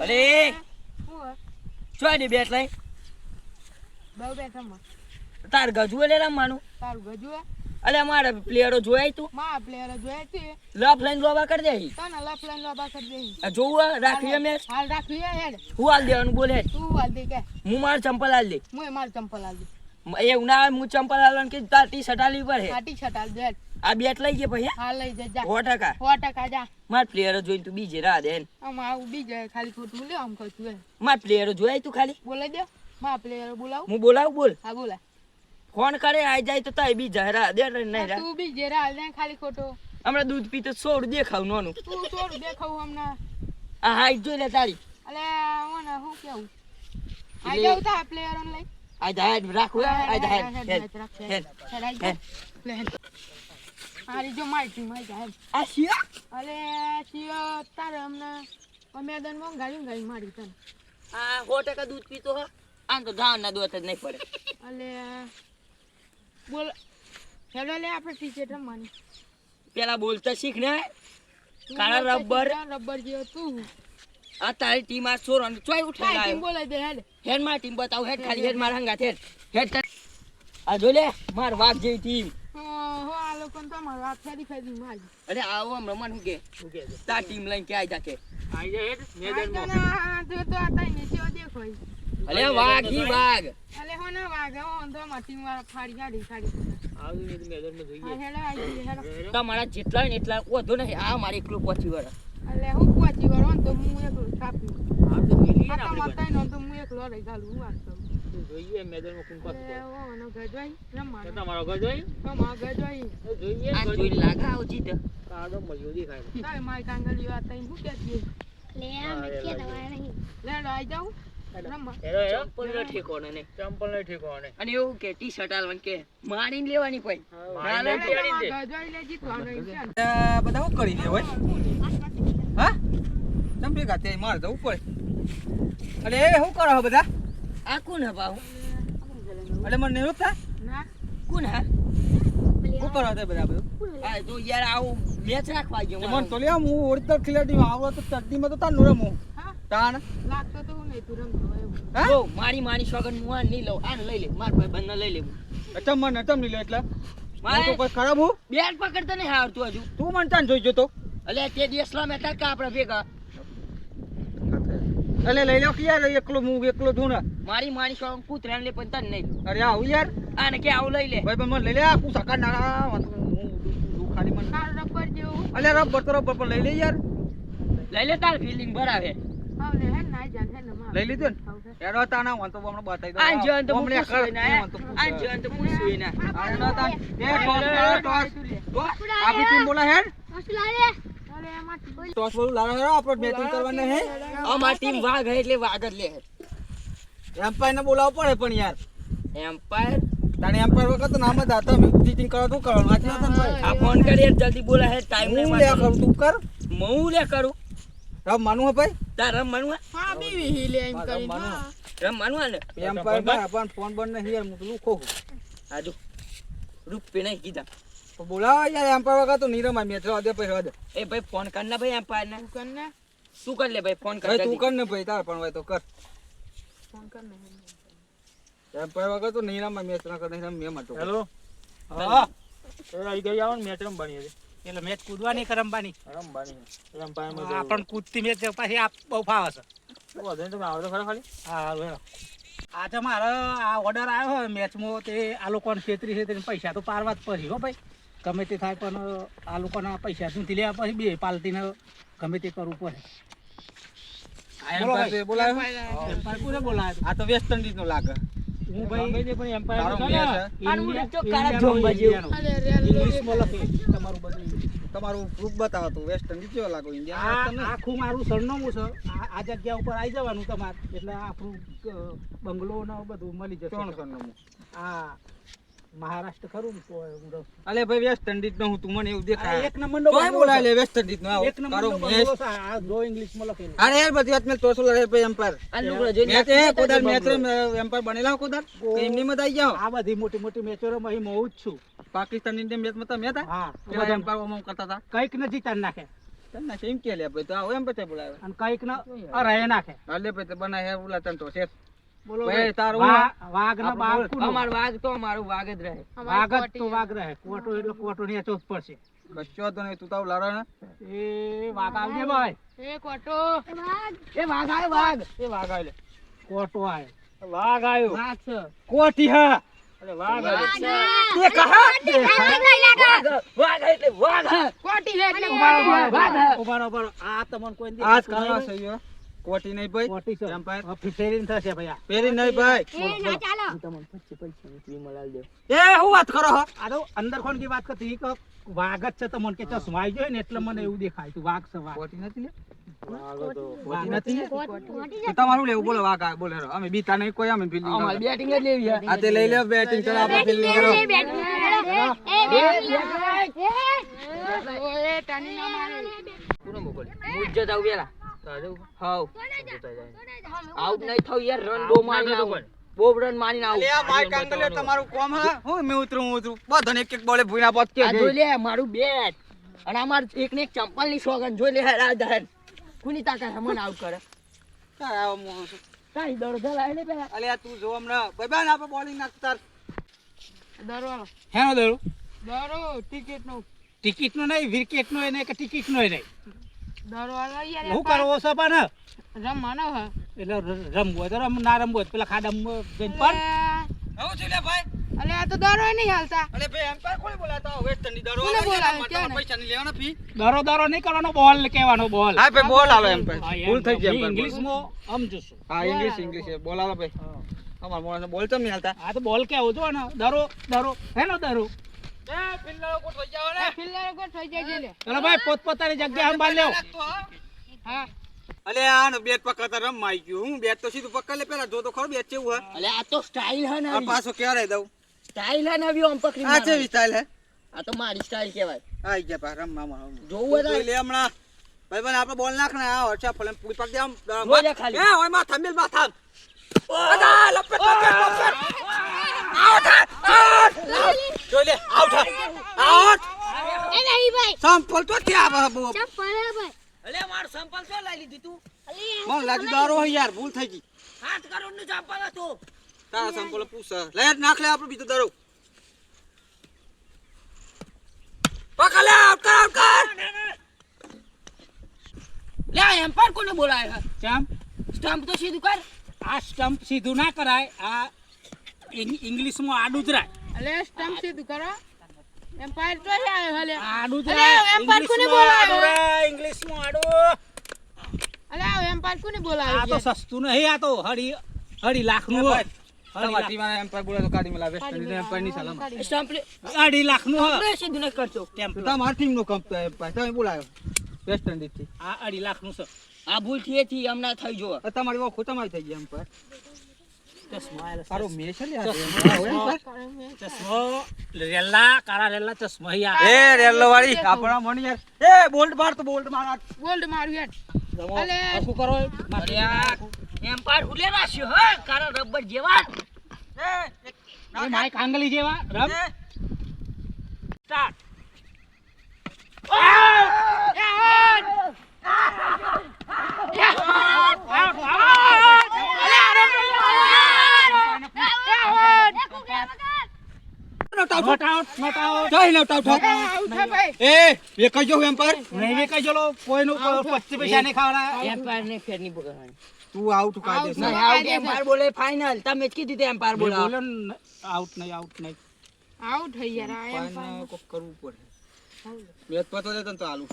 અરે ચોઈ બેટ લઈ બહુ બેઠા તાર ગજુ લે રમવાનું તારું ગજુ અલે મારે પ્લેયરો જોયા તું માં પ્લેયર જોયા છે લફ લઈને લોબા કરી દે તને લફ લાઈન લોબા કરી દે જોવું રાખીએ મેચ હાલ રાખીએ હેડ હું હાલ દેવાનું બોલે તું હાલ દે કે હું માર ચંપલ હાલ દે મુએ માર ચંપલ હાલ દે એવું ના હોય હું ચંપલ હાલવાનું કે તાર ટી શર્ટ હાલવી પડે આ ટી-શર્ટ હાલ દે આ બેટ લઈ ગયા ભાઈ હાલ લઈ જા 100% 100% જા માર પ્લેયરો જોઈને તું બીજે રાહ દે આમ આવું બીજે ખાલી ખોટું લે આમ કહું છું માર પ્લેયરો જોયા તું ખાલી બોલાઈ દે માં પ્લેયર બોલાવ હું બોલાવું બોલ હા બોલા ફોન કરે આઈ જાય તો તાય બીજા રાહ દે નહીં રાહ તું બીજે હાલ દે ખાલી ખોટો હમણાં દૂધ પીતો સોડ દેખાવ નોનું તું છોડ દેખાવ હમણાં આ હાઈટ જોઈ લે તારી અલે ઓને હું કેવું આ જાવ તા પ્લેયર ઓન લઈ આ હેડ રાખું આ હેડ આરી જો મારી ટીમ આઈ જાય આ શિયા અલે શિયો તારે અમને મેદાનમાં ગાડી મારી તને આ 100% દૂધ પીતો હો આમ તો ધાન ના દોત જ નહીં પડે અલે બોલ હેલો લે આપણે ક્રિકેટ રમવાની પેલા બોલતા શીખ ને કાળા રબર જેવો તું આ તારી ટીમ આ સોર અને ચોય ઉઠાઈ ટીમ લાયો બોલાઈ દે હેડ હેડ માર ટીમ બતાવ હેડ ખાલી હેડ માર હંગા હેડ હેડ આ જો લે માર વાઘ જેવી ટીમ હો આ લોકો તો માર વાત ફેરી મારી અરે આવો હમ રમણ હું કે તાર ટીમ લઈને કે આઈ જા કે આઈ જા હેડ મેદાનમાં જો તો આ તાઈ નીચે દેખો અલે વાઘી વાઘ અલે હો ના વાઘ હો તો માર ટીમ વાળા ફાડી ગાડી આવું ને મેદાનમાં જોઈએ હેડો આઈ હેડો તમારા જેટલા ને એટલા ઓધો નહીં આ મારી એકલું પહોંચી વળે અલે હું પહોંચી વળો તો હું એકલો કાપી આ તો જોઈ લઈએ ને આ તો આપણે મતાઈ નો તો હું એકલો રહી ગાલું હું વાત કરું જોઈએ મેદાનમાં કોણ પાસ અલે ઓ નો ગજવાઈ રમવાનો તમારો ગજોઈ ગજવાઈ જોઈએ આ જોઈ લાગા આવ જીત કાડો મજો દેખાય તારે મારી કાંગલી વાત તઈ હું કહેતી લે આ મેં કે દવા નહીં લેડો આઈ જાઉં રમવા ચંપલ નો ઠેકોને ને ચંપલ નો ઠેકોને અને એવું કે ટી શર્ટ આલવન કે મારીને લેવાની કોઈ ગજવાઈ લે જીતવાનો બધા હું કરી લે હોય હા તમ ભેગા તે માર જવું પડે અલે એ શું કરો હો બધા આ કોણ હે બાઉ અલે મને નહીં રોકતા ના કોણ હે શું કરો તે બધા બધું આ તો યાર આવું મેચ રાખવા ગયો મને તો લે હું ઓરિજિનલ ખિલાડી આવો તો ચડડીમાં તો તાર નો રમું હા તાણ લાગતો તો હું નહીં તું રમતો એવું હા જો મારી માની સોગન હું આ નહીં લઉં આને લઈ લે માર ભાઈ બંને લઈ લે અચમ મને અચમ નહીં લે એટલે મારે તો કોઈ ખરાબ હું બેટ પકડતા નહીં આવડતું હજુ તું મને ચાન જોઈ જતો અલે તે દિવસલા મેં તાર કા આપણે ભેગા અલે લઈ લો કે યાર એકલો હું એકલો છું ને મારી માની સોગન કૂતરાને લે પણ તને નહીં અરે આવું યાર આને કે આવું લઈ લે ભાઈ મને લઈ લે આ કુ સકા નાના હું ખાલી મને કાળ રબર જેવું અલે રબર તો રબર પણ લઈ લે યાર લઈ લે તાર ફિલ્ડિંગ બરાબર આવલે હે નાઈ જાન હે નમા લઈ લીધું ને એડો તાના હું તો હમણાં બતાઈ દો આ જન તો હમણાં પૂછ્યું ના હું તો આ જન તો પૂછ્યું ના આનો તા એ ટોસ આપી ટીમ બોલા હેડ હોસ્ટેલ લે અરે એમાં ટોસ બોલું લારો હેડો આપણે બેટિંગ કરવાને હે અમાર ટીમ વાઘ હે એટલે વાઘ જ લે એમ્પાયર ને બોલાવવો પડે પણ યાર એમ્પાયર તાણે એમ્પાયર વખત તો નામ જ હતા મેં ચીટિંગ કરવા તું કરવાનું આટલા તને ભાઈ આ ફોન કરી યાર જલ્દી બોલા હે ટાઈમ નહીં હું લે કરું તું કર હું લે કરું રમ માનું હે ભાઈ તાર રમવાનું હે હા બીવી हिले એમ કરીને રમવાનું. હા રમવાનું હે ને એમ્પાયર ભાઈ પણ ફોન બંધ નહીં યાર હું તો લુખો આજુ રૂપિયા નહીં કીધા તો બોલાવો યાર એમ્પાયર વખત તો નહીં રમાય મેચ રવા દે પછી રવા દે એ ભાઈ ફોન કર ના ભાઈ એમ્પાયર ને કર ને શું કર લે ભાઈ ફોન કર ભાઈ તું જલ્દી. કર ને ભાઈ તાર પણ હોય તો કર ફોન કર ને એમ્પાયર વખત તો નહીં રમાય મેચ ના કર નહીં રમ મેં માટો હેલો હા એ આવી ગઈ આવો ને મેચ રમવાની હતી એટલે મેચ કૂદવાની કે રમવાની રમવાની રમપાયમાં આ પણ કૂદતી મેચ પાછી આ બહુ ફાવે છે વધુ તમે આવો તો ખરા ખાલી હા હારું હેડો. આજે મારે આ ઓર્ડર આવ્યો હોય મેચમાં તે આ લોકોને છેતરી પૈસા તો પારવા જ પછી હો ભાઈ ગમે તે થાય પણ આ લોકોના પૈસા સુધી લેવા પછી બે પાલતીને ગમે તે કરવું પડે આ બોલો એમ્પાયર ભાઈ. બોલાયો એમ્પાયર કોને બોલાવ્યો? આ તો વેસ્ટ ઇન્ડિઝ નો લાગે હું ભાઈ પણ એમ્પાયર તારો તો મેચ ને. હે આનું ઇન્ડિયા- તો કાળા ઇન્ડિયાનો જોંબા જેવું. ઇન્ડિયાનો. અરે રેલ ઇંગ્લિશમાં લખે તમારું બધું તમારું પ્રૂફ બતાવો તો વેસ્ટ ઇન્ડિઝ જેવો લાગો આ ઇન્ડિયા આખું મારું સરનામું છે આ જગ્યા ઉપર આવી જવાનું તમારે એટલે આપણું બંગલો ને બધું મળી જશે કોણ સરનામું આ મહારાષ્ટ્ર ખરું ને તો હું રહું. અલે ભાઈ વેસ્ટ ઇન્ડિઝ નો હું તું મને એવું આ દેખાય એક નંબરનો તોય બંગલો બોલાય છે. લે વેસ્ટ ઇન્ડિઝ નો આવો એક નંબરનો તારો બંગલો મેચ છે. આ જો ઇંગ્લિશમાં લખેલું અરે યાર બધી વાત મેં તોસો લડે ભાઈ એમ્પાયર આ લુગડો જોઈને મેચ હે નાખી કોદાર દેતા મેચ બંગલો. એમ્પાયર બનેલા કોદાર એમની મત આવી જાઓ આ બધી મોટી મોટી મેચો રમે હું જ છું પાકિસ્તાન ઇન્ડિયન મેચમાં તમે હતા હા પેલા એમ્પાયર ઓમ કરતા હતા કઈક ને જીતાડ નાખે તને એમ કે લે ભાઈ તો આવો એમ પછી બોલાવે અને કઈક ને અરાય નાખે હાલે ભાઈ તો બનાય ઉલા તન તો છે બોલો ભાઈ તારું વાઘ ને બાઘ કોનો? અમાર વાઘ તો અમારું વાઘ જ રહે. વાઘ જ તો વાઘ રહે કોટો એટલે કોટો ની ચોથ પડશે કશો તો નહીં તું તાવ લારા ને એ વાઘ આવજે ભાઈ એ કોટો એ વાઘ આવે વાઘ. એ વાઘ આવ્યો કોટો આવે વાઘ આવ્યો વાઘ છે. કોટી હા અરે વાઘ આવ્યો તે કહા વાઘ એટલે વાઘ. કોટી હે એટલે ઉભારો આ તમને કોઈ દે આજ કાવા સહીયો કોટી નહીં ભાઈ કોટી છે એમ્પાયર ફેરીને થશે ભાઈ આ. પેરી નહીં ભાઈ એ ના ચાલો તમને પૈસા નીકળી મળાલ દે. એ હું વાત કરો હો આ તો અંદર કોણ કી વાત કરતી કે વાઘ જ છે તમને કે ચશ્મા આવી જાય ને એટલે મને એવું દેખાય તું વાઘ છે વાઘ કોટી નથી લે વાઘ હતો કોટી નથી કોટી તો તમારું લેવું બોલો વાઘ આ બોલે રો અમે બીતા નહીં કોઈ અમે ફિલ્ડિંગ અમારે બેટિંગ જ લેવી છે. આ તે લઈ લે બેટિંગ ચલો આપણે ફિલ્ડિંગ કરો ઓએ ટાની ના મારે કોને મોકલે? હું જ જતા ઉભેલા. હાવ આઉટ નહીં થયું યાર. રન બહુ મારીને આવું. બહુ રન મારીને આવું. લે આ માઈક આંગલે તમારું કોમ હા હું મે ઉતરું બધોને એક એક બોલે ભૂઈના પોત કે આ જોઈ લે મારું બેટ અને અમાર એક ને એક ચંપલ ની સોગન જોઈ લે રાધાન કોની તાકાત હમણ આઉટ કરે. કાઈ દડો ધલાય ને પેલા. અલે તું જો હમણાં ભાઈ બેન આપણે બોલિંગ નાખતા દરો હેનો દરો દરો ટિકિટ નો ટિકિટ નો નહીં વિકેટ નો નહીં કે ટિકિટ નો નહીં દરો આલો યાર હું કરવો છે પણ રમવાનો હે એટલે રમવું હોય તો રમ ના રમવું હોય તો પેલા ખાડામાં જઈને પણ હું છું લે ભાઈ અલે આ તો દરો નહીં હાલતા અલે ભાઈ એમ્પાયર કોને બોલાતા વેસ્ટ ઇન્ડિઝ દરો કોને બોલાવે? મારા ક્યાં ને? પૈસા નહીં લેવાના ફી દરો નહીં કરવાનો બોલ કહેવાનો બોલ હા ભાઈ બોલ આવે હા, એમ્પાયર એમ ભૂલ થઈ ગઈ એમ્પાયર ઇંગ્લિશમાં સમજુ છું હા ઇંગ્લિશ બોલ આવે ભાઈ અમાર મોને બોલ તો નહીં હાલતા આ તો બોલ કેવું જો ને દરો હેનો દરો એ ફિલ્ડરો કોટ થઈ જાવ ને ફિલ્ડર કો થઈ જાય છે લે ચલો ભાઈ પોતપોતાની જગ્યાએ સંભાળ લેવો હા અલે આનો બેટ પકડતા રમ આવી ગયું હું બેટ તો સીધું પકડ લે પેલા જો તો ખરો બેટ કેવું હે અલે આ તો સ્ટાઇલ હે ને આ પાછો ક્યારે દઉં સ્ટાઇલ હે ને આવી આમ પકડી આ મારવાની. છે સ્ટાઇલ હે આ તો મારી સ્ટાઇલ કહેવાય. આઈ ગયા પા રમ મામા જોવું હોય જોઈ લે હમણાં ભાઈ બન આપણે બોલ નાખ ને આ ઓછા ફલન પૂરી પાક દે આમ જોઈ લે ખાલી. એ ઓય માથા મિલ માથા અદા લપેટ આઉટ જોઈ લે આઉટ એ નહીં ભાઈ સંપલ તો ત્યાં બાબુ ચપ્પલ હે ભાઈ અલે માર સંપલ તો લઈ લીધી તું. મોન લાજુ દારો હે યાર ભૂલ થઈ ગઈ 7 કરોડ નું સંપલ હતું. તારા સંપલ પૂછ લે નાખ લે આપણો બીજો દારો પકડ લે આઉટ કર લે એમ્પાયર કોને બોલાય છે? ચમ સ્ટમ્પ તો સીધું કર. આ સ્ટમ્પ સીધું ના કરાય આ ઇંગ્લિશમાં આડું જ રાય અલે સ્ટમ્પ સીધું કરો એમ્પાયર તો હે હલે આડું જ અરે, રાય એમ્પાયર કોને ઇંગ્લિશમાં બોલાવે? આડું રાય ઇંગ્લિશમાં આડું અલે આ એમ્પાયર કોને આ બોલાવે તો છે સસ્તું નહીં આ તો અઢી લાખનું હોય તમારા ટીમમાં એમ્પાયર બોલે તો કાઢી મેલા વેસ્ટ ઇન્ડિઝ એમ્પાયર ની સલામ સ્ટમ્પ 2.5 લાખનું હોય આપણે સીધું ન કરતો. તમારા ટીમ નો કપ એમ્પાયર તમે બોલાયો વેસ્ટ ઇન્ડિઝ થી આ 2.5 લાખનું છે આ ભૂલ થી એથી હમણાં થઈ જો. તમારી વખત તમારી થઈ ગઈ એમ્પાયર ચશ્મા આયેલા છે. સારો મેચ છે લે ચશ્મો રેલા કાળા રેલા ચશ્મા યાર એ રેલ્લો વાળી આપણા મણ યાર એ બોલ્ટ માર તો બોલ્ટ માર ગોલ્ડ મારું હેડ અલે શું કરો અરે આ એમ્પાયર હુલે રાખ્યો હે કારણ રબર જેવા. એ માઈક આંગલી જેવા રમ સ્ટાર્ટ નોટ આઉટ જઈ નોટ આઉટ ઉઠા ભાઈ એ એ કઈ જો એમ્પાયર નહીં કઈ ચલો કોઈનું 25 પૈસા નહીં ખાવાના એમ્પાયર ને ફેર નહીં પકડવાની. તું આઉટ કાઢે નહીં આઉટ એમ્પાયર બોલે ફાઇનલ. તમે જ કીધું તે એમ્પાયર બોલાવો. આઉટ નહીં આઉટ થઈ યાર આ એમ્પાયર કોક કરવું પડે મેચ પતો દે તને તો આલુ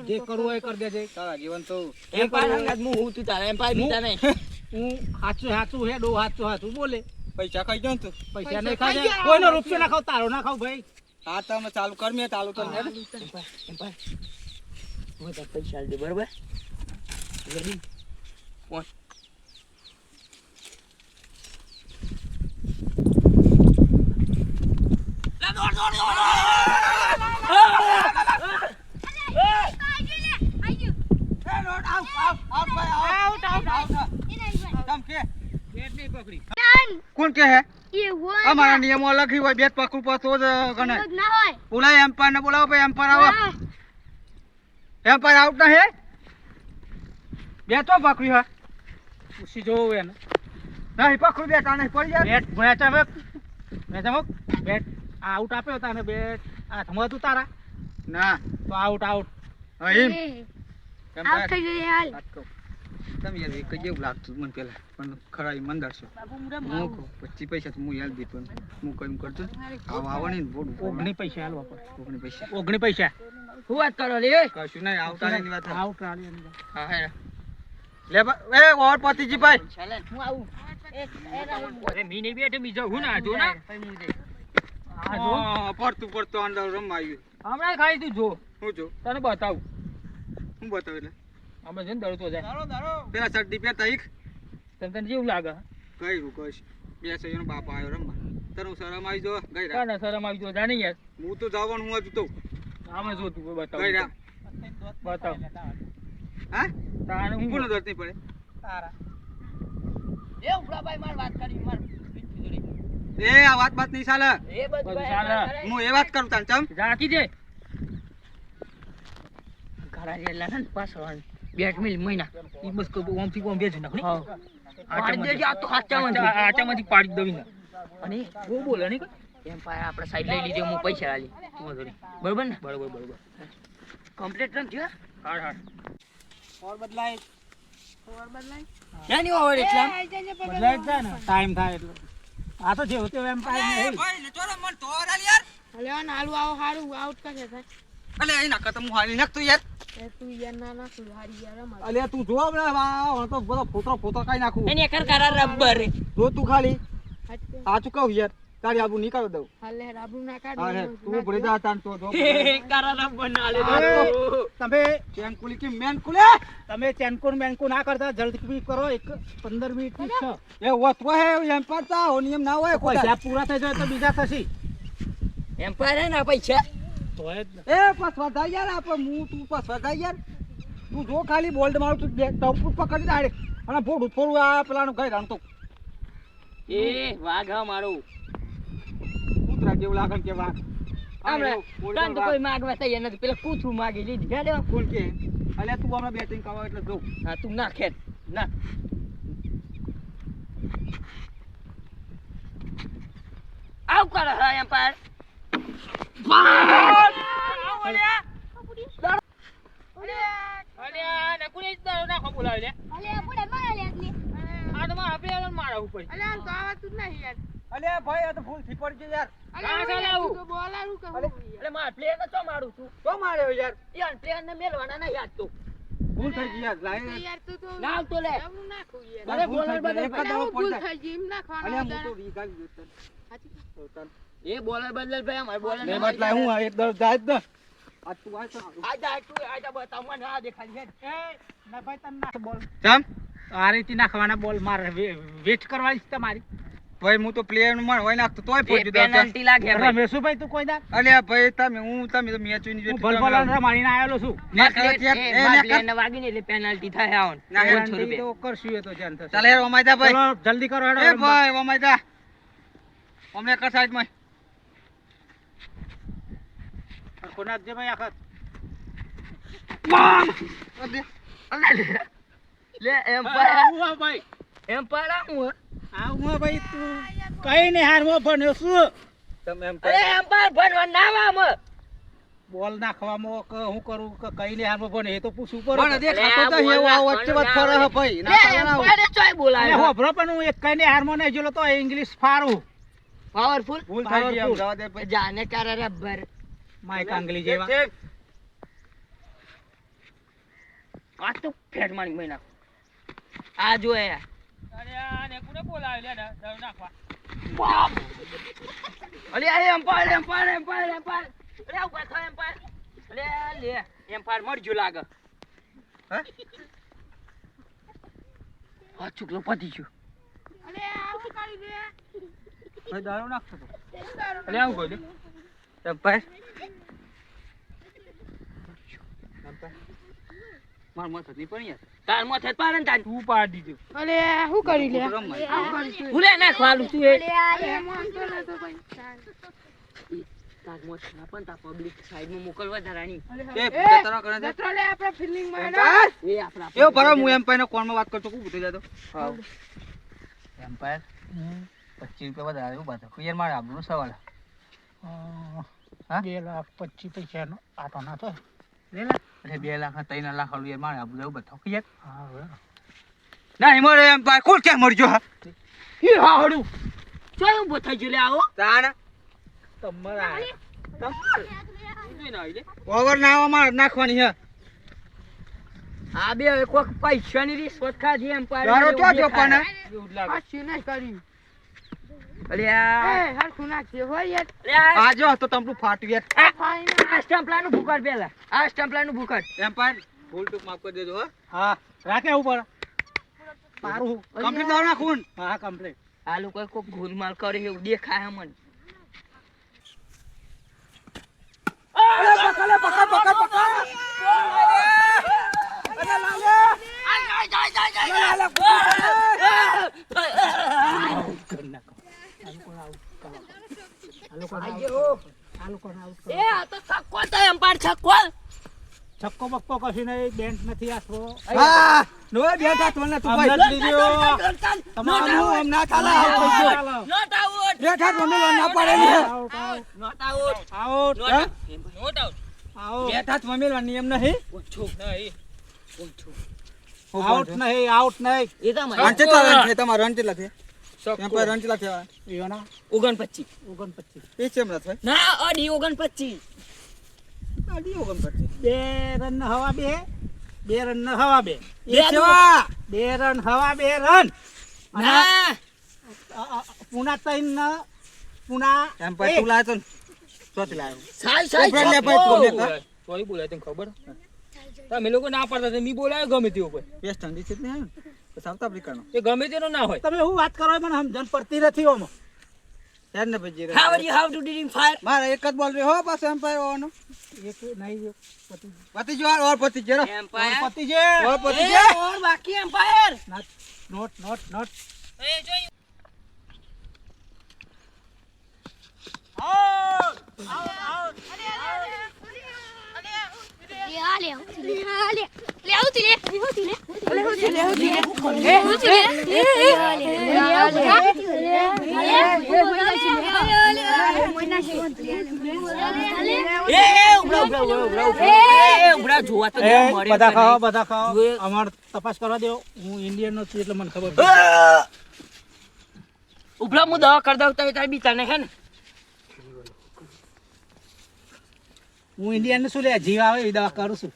જે કરવું હોય કરી દેજે તારા જીવન તો એમ્પાયર હંગાત હું તું તારા એમ્પાયર બીતા નહીં. હું સાચું હેડો સાચું બોલે પૈસા ખાઈ જાવ તું પૈસા નહીં ખાજે કોઈનો રૂપિયો ના ખાવ તારો ના ખાવ ભાઈ હા તમે ચાલુ કર મે ચાલુ કર મે એમ્પાયર હું તો પૈસા આલ દે બરાબર. રેડી કોણ કોણ કે હે એ વન અમારા નિયમો લખી હોય બેટ પકડું પાછો જ ગણાય. એવું જ ના હોય બોલાય એમ્પાયર ને બોલાવો ભાઈ એમ્પાયર આવો. એમ્પાયર આઉટ ના હે બેટ તો પકડ્યું હે પૂછી જોવું એને નહીં પકડું બેટ આ નહીં પડી જાય. બેટ બેટ આઉટ આપ્યો તાને બેટ હાથમાં હતું તારા ના તો આઉટ આઉટ હા એમ આઉટ એમ્પાયર થઈ ગઈ હાલ વાત કહું તમે યાર એક જેવું લાગતું મને પેલા પણ ખરા ઈમાનદાર છો હું કહું 25 પૈસા તો હું યાદ દીધો ને હું કઈ કરતો આવ આવવાની ને બોડું 19 પૈસા હાલવા પડે 19 પૈસા 19 પૈસા શું વાત કરો લે કશું નહીં આવતાની વાત હા આઉટ રાડી હે લે એ ઓર પતિજી ભાઈ ચાલે હું આવું અરે મી નહીં બેઠે બીજો હું ના જો ના આ જો પડતું અંદર રમવા આવ્યું હમણાં ખાઈ તું જો હું જો તને બતાવું હું બતાવ એટલે અમે જઈને દડતો જાય પેલા શર્ટ પહેરતા એક તને જેવું લાગે કઈ કશ બે સૈયનો બાપ આવ્યો રમવા તારું શરમ આવી જો ગઈ રા કાને શરમ આવી જો જાણી યાર હું તો જવાનું હું હજુ તો આમે જો તું બતાવ ગઈ રા બતાવ હા તાને હું કોનો દર્દ નહીં પડે તારા એ ઉભરાભાઈ માર વાત કરી માર એ આ વાત નહીં ચાલે એ બધું બધું ચાલે. હું એ વાત કરું તાન ચમ રાખી દે ઘરા જેલા ને પાછળ બેટ મિલ મહિના ઈ બસ કો ઓમથી કોમ બેજ નાખની હા પાડી દેજે આ તો હાચામાં આચામાંથી પાડી દઉં ને અને બહુ બોલે ને એમ પાય આપણે સાઈડ લઈ લીધી હું પૈસા આલી તું જોડી બરોબર ને બરોબર કમ્પ્લીટ રન થયો હાડ હાડ ઓર બદલાય ક્યાં નહીં over એટલા બદલાય જ જાય ને ટાઈમ થાય એટલે આ તો જેવો તેવો એમ પાય નહીં ભાઈ ને ચોરા મન તો આલ યાર અલે આ નાલું આવો હારું આઉટ કરે થાય અલે એ નાખ તો હું હાલી નાખ તું યાર એ તું યાર ના ના સુધારી યાર અમાર અલે તું જો હમણાં વા તો બધો ફોટો કાઈ નાખું એને કર કરા રબર જો તું ખાલી હટકે સાચું કહું યાર તારી આબુ નહીં કરવા દઉં હાલે રાબુ ના અરે કાઢ તું ભરી જા તાન તો જો કરા રબર ના લે તમે ચેનકુલી કે મેનકુલે તમે ચેનકુન મેનકુન ના કરતા જલ્દી કરો એક 15 મિનિટ ની છે એ વસ્તુ હે એમ પાડતા હો નિયમ ના હોય કોઈ પૈસા પૂરા થઈ જાય તો બીજા થશે એમ પાય ના પૈસા તો જ ને. એ પાછવા થાય યાર આપણે હું તું પાછવા થાય યાર તું જો ખાલી બોલ્ડ મારું તું ટપ પકડી ડાયરેક્ટ અને ફોડું થોડું આ પેલાનું ગઈ રામ તો એ વાઘ હા મારું કૂતરા જેવું લાગે કે વાહ હમણાં તન તો કોઈ માગવા તૈયાર નથી પેલા કૂતરું માગી લીધી જા દેવા કોણ કે અલ્યા તું હમણાં બેટિંગ કરવા એટલે જો હા તું ના ખેત ના આવ કર હા એમ પાર અલ્યા નકુને જ દારૂ નાખો બોલાવી લે અલે આપણે મારે લે એટલી આ તો મારા પેલા મારા ઉપર અલે આમ તો આવતું જ નહીં યાર અલ્યા ભાઈ આ તો ફૂલ થી પડી ગઈ યાર અલે કાં ચાલે આવું આવું? તો બોલારું કે અલે, હું યાર એટલે માર પ્લેયર ને ચો મારું છું તો માર્યો યાર યાર પ્લેયર ને મેલવાના નહીં યાદ તો ભૂલ થઈ ગઈ યાર તો લાય યાર તું તો ના તો લે રાબુ નાખું યાર અરે ભૂલ બોલર થઈ ગઈ. બદલ એક જ અલે દાડો હું ભૂલ પડી થઈ ગઈ એમ નાખવાનો અલ્યા હું તો દાડો. વિગાડી ગયો તને. હાચી. તો તને એ બોલર બદલ ભાઈ અમાર બોલર લે બદલાય હું આ એક દર જાય જ ને આ તું આય તો આજા તું આજા બતાવ મને આ દેખાડી છે એ ના ભાઈ તને નાખ બોલ ચમ આ રીતે નાખવાના બોલ મારે વેચ કરવાની છે તમારી ભાઈ હું તો પ્લેયર નું મન હોય નાખતો તોય પહોંચ્યું દસ દસ. પેનલ્ટી લાગે ભાઈ રમેશુભાઈ તું કોઈ દા અલ્યા ભાઈ તમે તો મેચ જોઈને હું ભલભલા રમાડીને આવેલો છું ના કરે યાર એ ના કર પ્લેયર ને વાગીને એટલે પેનલ્ટી થાય આવન ના, એ 500 પેનલ્ટી રૂપિયા તો કરશું એ તો જાન થશે ચાલે યાર ઓમાય જા ભાઈ ચલો જલ્દી કરો હેડો એ રમવા. ભાઈ ઓમાય જા અમને કર સાઈડ માં કોના જે ભાઈ આખત લે એમ પાય આવું ભાઈ એમ પાય હું આવું ભાઈ તું કઈ ને હારમાં ભણ્યો શું તમે એમ અરે એમ પાય ભણવા ના વામ બોલ નાખવામાં કે હું કરું કે કઈ ને હારમાં ભણે એ તો પૂછવું પણ પડે દેખાતો તો હેવો આ વચ્ચે વાત ફરે હે ભાઈ ના ચાલે ના આવું. ચોય બોલાય અને હોભરો પણ હું એક કઈ ને હારમાં નહીં જોલો તો ઇંગ્લિશ ફારું પાવરફુલ ભૂલ થઈ ગઈ એમ જવા દે ભાઈ જાને કરે રબર માઈક આંગલી જેવા ઠીક. આ તો ફેટ મારી મહિના આ જો એ અરે આને કોને બોલાવે લે દારૂ નાખવા અલે એમ પાય એમ પાય એમ પાય એમ પાય અરે ઉભા થા એમ પાય અલે લે એમ પાય મરજો લાગે હે આ ચુકલો પતી ગયો અલે આવું કરી દે ભાઈ દારૂ નાખતો તો અરે આવું કોઈ એમ ભાઈ માર મત નહીં પણ યાર તાર મોથે પાડે ને તાર તું પાડી દીધું. અલે શું કરી લે ખોટું રમવાય. ભૂલે નાખવાનું તું એ એ મોનતો નતો ભાઈ તાર મોથે ના પણ તા પબ્લિક સાઈડમાં મોકલવા ધરાણી એ જતરા કરે છે જતરો લે આપણે ફિલિંગ માં એમ્પાયર એ આપણા એવો ભરો હું એમ્પાયર નો કોણમાં વાત કરતો કું જતો હાવ એમ્પાયર 25 રૂપિયા વધારે ઉભા થા યાર મારે આપણો સવાલ હા 2,25,000 પૈસાનો આટો ના થાય લે લે એટલે 2 લાખ 3 લાખ વાળું યાર મારે આપણું ઉભા થા યાર હા હવે નહીં મરે એમ્પાયર કોણ ક્યાં મરજો હા હી હાડું ચાલ ઉભો થઈ ગયો લે આવો તાણ તમારા ઓવર ના માર નાખવાની હે આ બે હવે કોક પૈસાની રિશ્વત ખાધી એમ પાડે તારો તો જો પણ એવું જ લાગે. પાછી નહીં કર્યું અલ્યા એ હરખું નાખજે હોય યાર અલ્યા આજો તો તમરું ફાટ્યું યાર ફાઈન આ સ્ટમ્પલાનું ભૂકાડ પેલા આ સ્ટમ્પલાનું ભૂકાડ એમ્પાયર ભૂલ ટૂક માફ કરી દેજો હો હા રાખે ઉપર પારું કમ્પ્લીટ દાવ નાખું હા કમ્પ્લીટ આ લોકો કોક ગોલમાલ કરે એવું દેખાય મને એ આ તો છક્કો તો એમ્પાયર છક્કો છક્કો બક્કો કશું નહીં બેન્ટ નથી આશરો હા નો બેઠા તો ને તું ભાઈ અમને જ લીધો તમારું એમ ના ચાલે નોટ આઉટ બેઠા તો ને ના પાડેલી હે out out not out out not out out બેઠા તો મેલવા નિયમ નહીં ઓછો નહીં ઓછો આઉટ નહીં આઉટ નહીં એ તો રન કેટલા રન છે તમારા રન કેટલા છે એમ્પાયર રન કેટલા છે એના 29 29 એ ચેમ ના થાય ના અડી 29 આડી ઓગમ કરતી 2 રન હવા 2 2 રન હવા 2 બે કેવા 2 રન હવા 2 રન ના પુના 3 પુના એમ્પાયર તું લાયો તો ચોથી લાયો સાઈ સાઈ ઉભા લે ભાઈ તું ને સોરી બોલાય તને ખબર? તમે લોકો ના પાડતા હતા, મી બોલાયો ગમે તે ઉપર. વેસ્ટ ઇન્ડિઝ છે ને તો સાઉથ આફ્રિકાનો એ ગમે તેનો ના હોય. તમે હું વાત કરો મને સમજણ પડતી નથી ઓમાં યાર ને ભાઈ how to did fire મારા એક જ બોલ રહ્યો હો પાછો એમ્પાયર ઓનો એક નહીં પતિ પતિ જો ઓર પતિ જરો empire પતિ છે ઓર પતિ એ જે ઓર બાકી empire નોટ નોટ નોટ એ જોઈ બધા ખાઓ જોઈએ. અમાર તપાસ કરવા દો હું ઇન્ડિયન નો છું એટલે મને ખબર ઉભરા હું દવા કરી દઉં તમે તારી બીતા ને હે ને હું ઇન્ડિયન નું છું લે જીવ આવે એ દવા કરું છું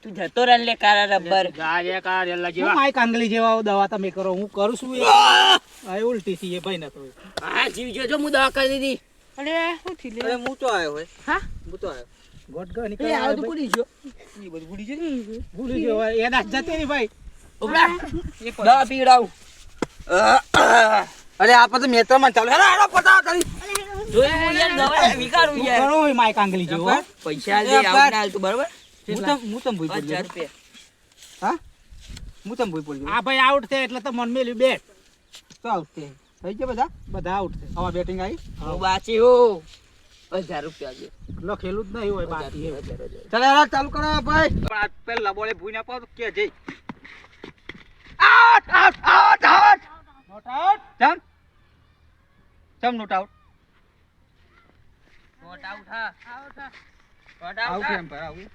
તું જતો રન લે કારા રબર ગાડિયા કાઢેલા હું જેવા. માય કાંગલી જેવા દવા તમે કરો હું કરું છું એ ઉલટી થી એ ભાઈ ના તો હા જીવ જોજો હું દવા કરી દીધી અરે શું થી લે અરે હું તો આવ્યો હોય હા હું તો આવ્યો ગોટ ગો એ નીકળ આ તો પૂરી જો ઈ બધું ભૂલી છે ભૂલી ગયો એ દાસ જતી ની ભાઈ ઉભરા દવા પીવડાવું અરે આ પછી મેત્ર માં ચાલો હેરા હેરા પતા કરી જોઈ હું યાર દવા વિકારું હું યાર કરું માય કાંગલી જેવો પૈસા દે આવું ના તું બરાબર હું તમ ભૂઈ 1000 પડ્યો રૂપિયા હા હું તમ ભૂઈ પડ્યો આ ભાઈ આઉટ છે એટલે તો મન મેલ્યું બેટ તો આવતે થઈ ગયા બધા બધા આઉટ છે આવા બેટિંગ આવી હું બાચી હો 1000 રૂપિયા દે લખેલું જ નહીં હોય બાકી એવું. ચાલો હેરા ચાલુ કરો ભાઈ પણ આ પેલા બોલે ભૂઈ ના પાવ તો કે જઈ out out out out not out ચમ ચમ નોટ આઉટ નોટ આઉટ હા નોટ આઉટ આઉટ એમ પર out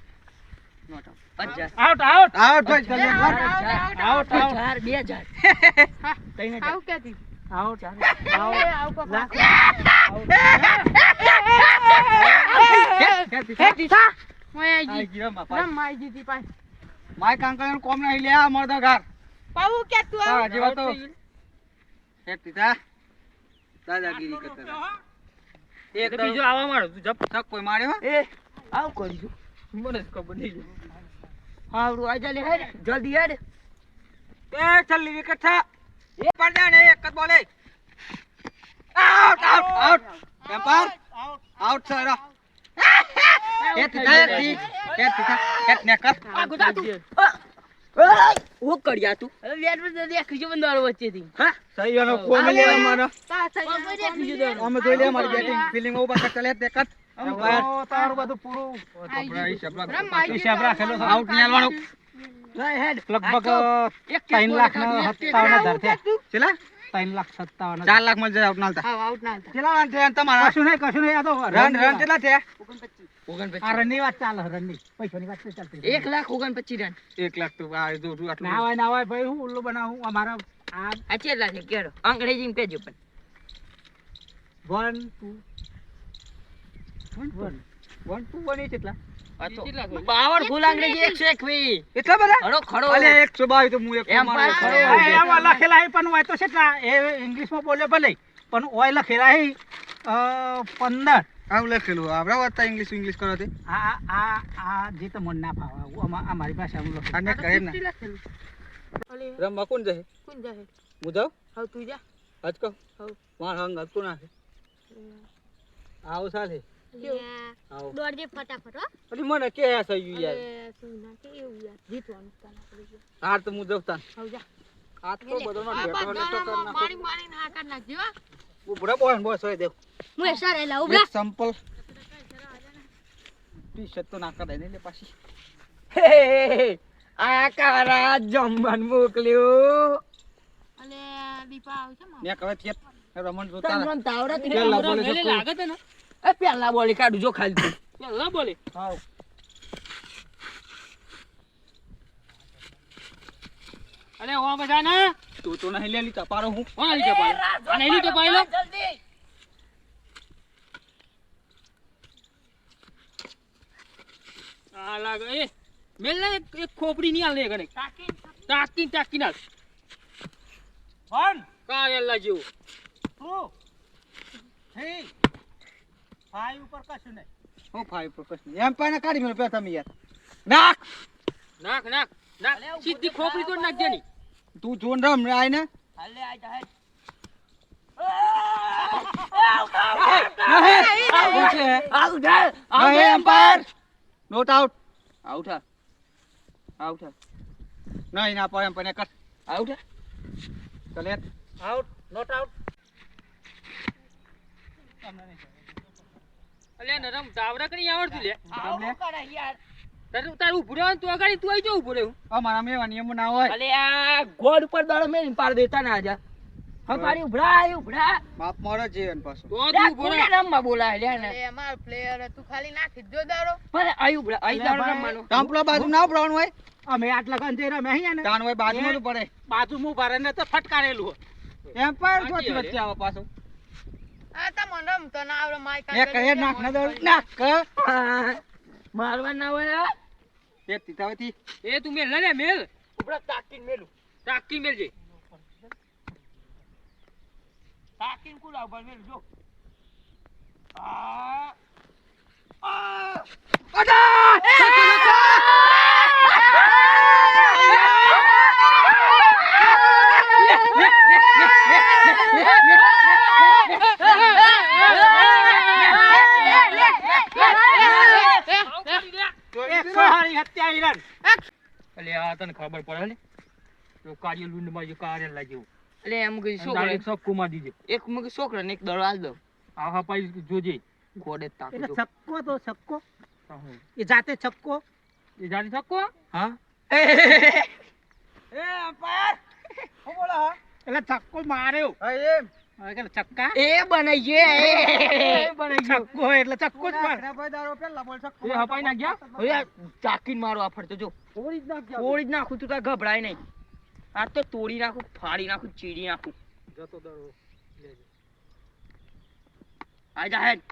not out 1000 out out out ભાઈ ચાલો આઉટ આઉટ 2000 આવું ક્યાંથી આઉટ આવું પપ્પા હે ટીચા મોય આઈ આજી ગયો માપા રમ માઈ જીતી પાઈ માય કાંકણ કોમ નહીં લે મરદો ઘર પાવું કે તું હા આવું જેવા તો હે પિતા દાદાગીરી કરતા એક એટલે બીજો આવા માંડો તું જપ. તક કોઈ માર્યો એ આવું કરીશું મને જ ખબર નહીં. હારું આ જલ્દી હેડ જલ્દી હેડ એ ચાલી વિકેટ થા એ પડ્યા ને એક જ બોલે out out out umpire out sir એ પિતા એ પિતા હેટ ને કર આ ગોતા તું ઓ કડિયા તું અરે વેટ પર દેખી જો બંધારો વચ્ચેથી હા સહી વાનો કોમે લેવા મારો તા થઈ દેખી જો દોર અમે જોઈ લે મારી બેટિંગ ફિલિંગ ઉપર ચાલે તે કર તારું બધું પૂરું હિસાબ રાખેલો છે. આઉટ ની આલવાનો લગભગ 3,57,000 થયા. ચલા 3,57,000. 4 લાખ માં આઉટ નાલતા હા આઉટ ના ચલા રન થયા તમારા કશું નહીં આ તો રન કેટલા થયા આ રનની વાત ચાલે રનની પૈસાની વાત નહીં ચાલતી 1,29,000 રન 1 લાખ તો આ જો આટલું ના હોય ભાઈ હું ઉલ્લુ બનાવું અમારા આ આ કેટલા છે કેડો અંગ્રેજીમાં કહેજો પણ 1 2 1 કેટલા આ તો 52 ગોલ અંગ્રેજી 121 એટલા બધા ખડો ખડો અલે 122 તો હું એક એમ મારો પાસ ખરો થયો. હોય. એમાં લખેલા હે પણ હોય તો કેટલા એ ઇંગ્લિશમાં બોલે ભલે પણ ઓય લખેલા હે 15 આવું લખેલું આપડા વાતા ઇંગ્લિશ કરો તે આ જે તમને ના ફાવે અમારી ભાષામાં લખેલું આને કહે ને અલે રમવા કોણ જશે કોણ જાહે હું જાઉં હવે તું જા આજ કહો હવ. માર હંગ હત કોણ આશે આવો સાલે આવો દોડજે ફટાફટ હો અરે મને કે આ સહી યાર અરે તું ના કે એવું યાર જીતવાનું તાના પડી ગયો હાર તો હું જાઉં તાન હવે જા આજ તો બધોનો આ ઢેકો લેતો કર નાખો મારી મારી ના કર નાખજો હો. ઉભરા બોલ બોસ હોય દેખ હું એસા રહેલા ઉભરા એક સંપલ ટી શર્ટ તો નાકા દે ને લે પાછી આ કારા જમવાન મોકલ્યો અલે દીપા આવશે માં ને કહે છે રમણ જોતા તને તાવડે કે પેલા બોલે મેલે છે લાગે છે ને એ પેલા બોલી કાઢું જો ખાલી તું. પેલા બોલે આવ અરે ઓ બધા ને તું તો નહીં લે લીતા પારો હું કોણ લીધો પાડો આ નહીં લીધો પાડો આ લાગે એ મેલ ને એક ખોપડી ની આલે ગણે ટાકી ના વન કારેલા જેવું 2 3 5 ઉપર કશું નહીં હું ફાઈ પ્રશ્ન એમ પાને કાઢી મેલો પે તમે યાર નાખ નાખ સીધી ખોપડી તો નાખજે ની તું જોન રમ આય ને હાલે આ જા આઉટ નહીં umpire not out out out નહીં ના પડે એમ પણ કર આઉટ ચલે આઉટ નોટ આઉટ અલે નરમ દાવરા કરી આવડતું લે તમને તારું ઉભું રહેવાનું તું અગાડી તું આઈ જો ઉભું રહેવું અમારા મેવા નિયમ ના હોય અલે આ ગોળ ઉપર દળ મેં પાર દેતા ના આજા હા પાડી ઉભરા બાપ મારો જીવન પાછો તો તું ઉભો રહે રમવા બોલાય લે ને અરે અમાર પ્લેયર તું ખાલી નાખી જો દારો પણ આઈ ઉભરા આઈ અલે દાડો ભાઈ. રમવાનો ટાંપલો બાજુ ના ઉભરાવાનું હોય અમે આટલા ગંજે રમે અહીંયા ને તાણ હોય બાજુમાં તો પડે બાજુમાં ભરે ને તો ફટકારેલું એમ્પાયર સાચી જોતી વાત વચ્ચે આવે પાછો આ તો મને રમતો ના આવડે માય એક કહે નાખ ના દઉં નાખ મારવા ના હોય એક તીતાવતી એ તું મેલ લે મેલ ઉભરા તાકીન મેલું ટાકી મેલ જે તાકીન કુલા ઉપર મેલ જો અલે આ તને ખબર પડે ને તો કાર્ય લુંડ માં જે કારેલા જેવું એટલે એમ કે છોકરો ડાયરેક્ટ સબ કુમાર દીજો એક મગ છોકરો ને એક દડો આલ દો આ હા પાઈ જોજે ગોડે એટલે તાકજો છક્કો તો છક્કો એ જાતે છક્કો એ જાણી શકો હા એ એમ્પાયર હું બોલો હા એટલે છક્કો માર્યો હા એમ એટલે છક્કા એ બનાઈ ગયે છક્કો એટલે છક્કો જ માર નાખના ભાઈ દારો પેલા બોલ શકો એ હપાઈ ના ગયા હવે તાકીન મારો આ ફરતો જો ઓરી જ નાખ તોડી જ નાખું તું તાર ગભરાય નહીં આ તો તોડી નાખું ફાડી નાખું ચીડી નાખું જતો દરો આ જા હેડ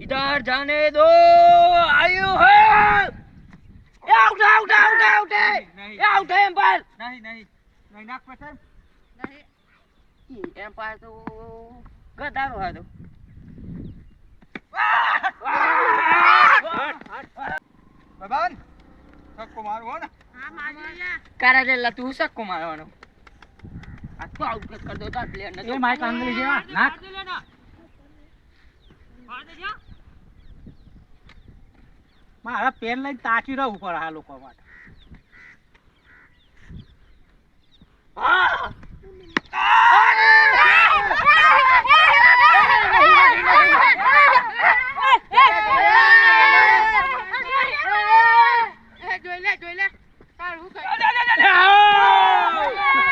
इधर जाने दो आयु है आउट आउट आउट आउट है आउट है एम्पायर નહીં નાખ પછી एम्पायर तो गदारो है तो બાબાન સક્કો મારું હો ને હા મારી યા करारेला तू सक्को मारવાનો આ તો આઉટ કર દો તાર પ્લેયર ને એ માઈક આંગળી જેવા નાખ મારા પેન લઈને તાચી રહું પડે આ લોકો માટે. જોઈ લે તારું કઈ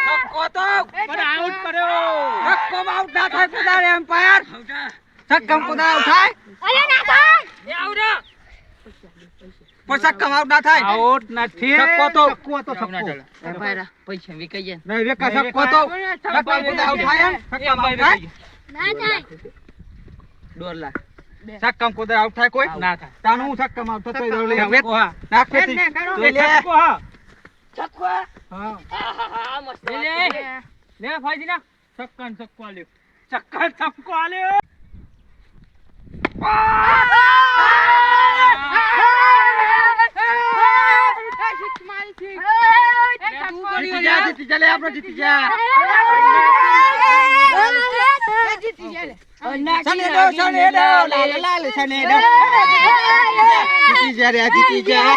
છક્કો તો પણ આઉટ કર્યો. છક્કોમાં આઉટ ના થાય કુદારે એમ્પાયર. છક્કામાં કુદારે આઉટ થાય અરે ના થાય પણ છક્કામાં આઉટ ના થાય. આઉટ નથી. છક્કો તો. છક્કો તો છક્કો. ભાઈ પૈસા વિકાઈ જાય નહીં વેકા છક્કો તો છક્કામાં કુદારે આઉટ થાય એમ? છક્કામાં આઉટ થાય ના થાય 2 લાખ છક્કામાં કુદારે આઉટ થાય કોઈ ના થાય. તાનું હું છક્કામાં આઉટ થતો રહ્યો લે હવે છક્કો હા. નાખ પેટી ને કરો. જોઈ લે. છક્કો હા. છક્કો હા. આહા મસ્ત લે લે ફાઈજી ના છક્કા ને છક્કો આલ્યો. ચક્કર છક્કો આલ્યો. જીતી જા જીતી જા લે આપણે જીતી જા. સનેડો સનેડો લાલ લાલ સનેડો જીતી જા રે જીતી જા.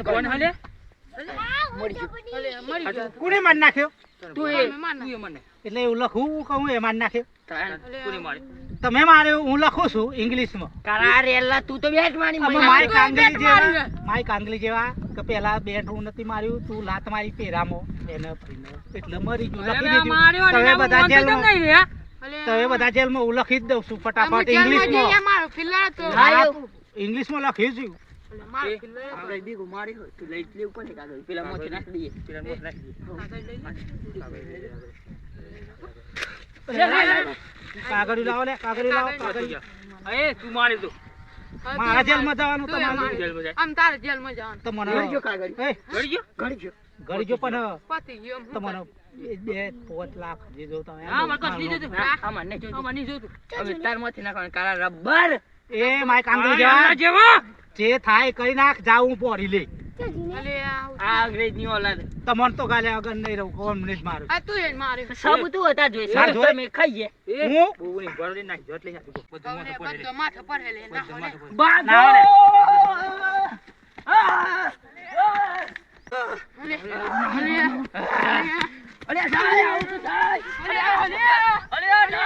કોણ હાલે કોને મારી નાખ્યો? તું એ મને એટલે એવું લખું કહું એ મારી નાખ્યો. કોને મારી તમે માર્યો હું લખું છું ઇંગ્લિશમાં. કરા રેલા તું તો બેટ મારી અમે માઈક આંગલી જેવા માઈક આંગલી જેવા કે પેલા બેટ હું નથી માર્યું તું લાત મારી પેરામાં એને ફરીને એટલે મરી ગયું લખી દીધું. તમે બધા જેલમાં તમે બધા જેલમાં હું લખી જ દઉં છું ફટાફટ ઇંગ્લિશમાં. ઇંગ્લિશમાં લખી છું. આપણે બીગો મારી હોય તું લઈ લેવું પડે કાગળ પેલા મોથી નાખી દઈએ પેલા મોથી નાખી કાગળ લાવો લે કાગળ લાવો કાગળ. એ તું મારી દો મારા જેલમાં જવાનું તમારે. જેલમાં જાય આમ તારે જેલમાં જવાનું તમારે ગળજો કાગળ એ ગળી ગયો ગળજો પણ પતી ગયું તમારો 2-5 લાખ જે જો તમે હા મને કસ નહીં જોતું આમાં નહીં જોતું. આમાં નહીં જોતું હવે તાર મોથી નાખવાનું કાળા રબર એ માઈક આંગળી આના જેવા જેવો જે થાય કરી નાખ જાઉં હું પોરી લે. આ અંગ્રેજની ઓલાદ તમને તો ગાલે અગર નહીં રહું કોણ મને જ મારું. આ તું એને માર્યો સબ તું હતા જોઈ સાર જોઈ. તમે ખાઈએ હું બહુની ગળડી નાખ જોત લઈ જા બધું હવે બધો માથે પર લે ના હોલે ના આવે ને. અરે જાય આવું તો થાય અરે અરે